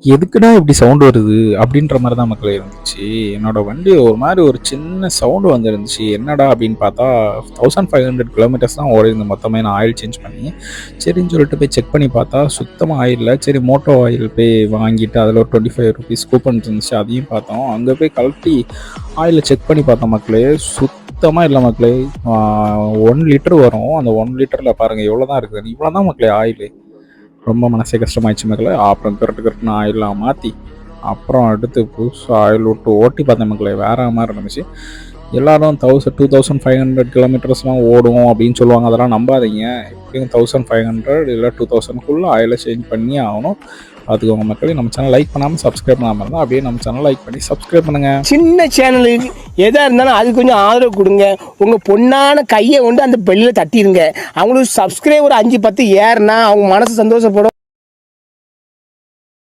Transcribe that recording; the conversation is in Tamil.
எதுக்குடா இப்படி சவுண்ட் வருது அப்படின்ற மாதிரி தான் மக்களே இருந்துச்சு. என்னோட வண்டி ஒரு மாதிரி ஒரு சின்ன சவுண்டு வந்துருந்துச்சு. என்னடா அப்படின்னு பார்த்தா 1500 கிலோமீட்டர்ஸ் தான் ஓடிருந்து மொத்தமே நான் ஆயில் சேஞ்ச் பண்ணி. சரின்னு சொல்லிட்டு போய் செக் பண்ணி பார்த்தா சுத்தமாக ஆயில் இல்லை. சரி மோட்டோ ஆயில் போய் வாங்கிட்டு அதில் ஒரு 25 ருபீஸ் கூப்பன் இருந்துச்சு, அதையும் பார்த்தோம். அங்கே போய் கழட்டி ஆயிலை செக் பண்ணி பார்த்தோம் மக்களே. சுத்தமாக இல்லை மக்களே. 1 லிட்டர் வரும். அந்த 1 லிட்டரில் பாருங்கள் எவ்வளோ தான் இருக்குது. இவ்வளோ தான் மக்களே ஆயில். ரொம்ப மனசே கஷ்டமாயிடுச்சு மக்களே. அப்புறம் கரெக்டுன்னு ஆயிலெலாம் மாற்றி அப்புறம் அடுத்து புதுசாக ஆயில் விட்டு ஓட்டி பார்த்தேன் மக்களே. வேறு மாதிரி இருந்துச்சு. எல்லோரும் 2500 கிலோமீட்டர்ஸ்லாம் ஓடும் அப்படின்னு சொல்லுவாங்க. அதெல்லாம் நம்பாதீங்க. எப்படியும் 1500 இல்லை 2000க்குள்ளே ஆயிலை சேஞ்ச் பண்ணி ஆகணும். பார்த்துக்கோங்க மக்களே. நம்ம சேனல் லைக் பண்ணாமல் சப்ஸ்கிரைப் பண்ணாமல் இருந்தால் அப்படியே நம்ம சேனல் லைக் பண்ணி சப்ஸ்கிரைப் பண்ணுங்கள். சின்ன சேனலுக்கு எதாக இருந்தாலும் அது கொஞ்சம் ஆதரவு கொடுங்க. உங்கள் பொண்ணான கையை கொண்டு அந்த பெல்லில் தட்டிடுங்க. அவங்களுக்கு சப்ஸ்கிரைபர் 5-10 ஏறுனா அவங்க மனசு சந்தோஷப்படும்.